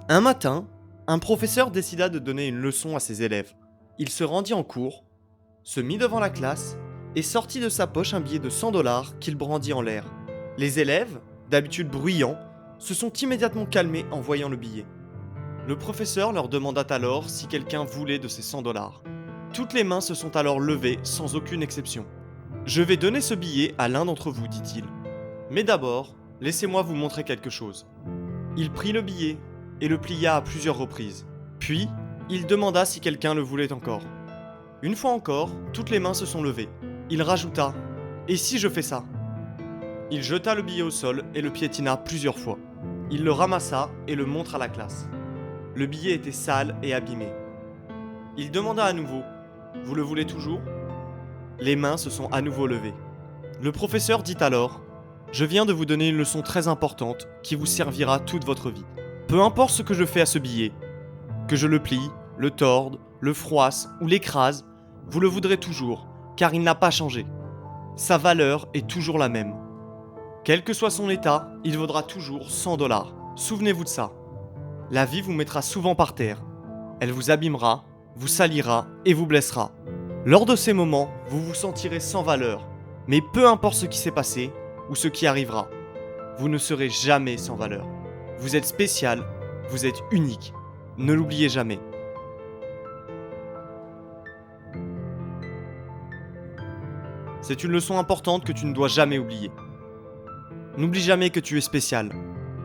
Un matin, un professeur décida de donner une leçon à ses élèves. Il se rendit en cours, se mit devant la classe et sortit de sa poche un billet de 100 dollars qu'il brandit en l'air. Les élèves, d'habitude bruyants, se sont immédiatement calmés en voyant le billet. Le professeur leur demanda alors si quelqu'un voulait de ces 100 dollars. Toutes les mains se sont alors levées sans aucune exception. Je vais donner ce billet à l'un d'entre vous, dit-il. Mais d'abord, laissez-moi vous montrer quelque chose. Il prit le billet et le plia à plusieurs reprises. Puis, il demanda si quelqu'un le voulait encore. Une fois encore, toutes les mains se sont levées. Il rajouta « Et si je fais ça ?» Il jeta le billet au sol et le piétina plusieurs fois. Il le ramassa et le montra à la classe. Le billet était sale et abîmé. Il demanda à nouveau « Vous le voulez toujours ?» Les mains se sont à nouveau levées. Le professeur dit alors « Je viens de vous donner une leçon très importante qui vous servira toute votre vie. Peu importe ce que je fais à ce billet, que je le plie, le torde, le froisse ou l'écrase, vous le voudrez toujours, car il n'a pas changé. Sa valeur est toujours la même. Quel que soit son état, il vaudra toujours 100 dollars. Souvenez-vous de ça. La vie vous mettra souvent par terre. Elle vous abîmera, vous salira et vous blessera. Lors de ces moments, vous vous sentirez sans valeur. Mais peu importe ce qui s'est passé ou ce qui arrivera, vous ne serez jamais sans valeur. Vous êtes spécial, vous êtes unique. Ne l'oubliez jamais. C'est une leçon importante que tu ne dois jamais oublier. N'oublie jamais que tu es spécial.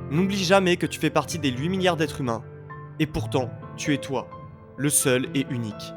N'oublie jamais que tu fais partie des 8 milliards d'êtres humains. Et pourtant, tu es toi, le seul et unique.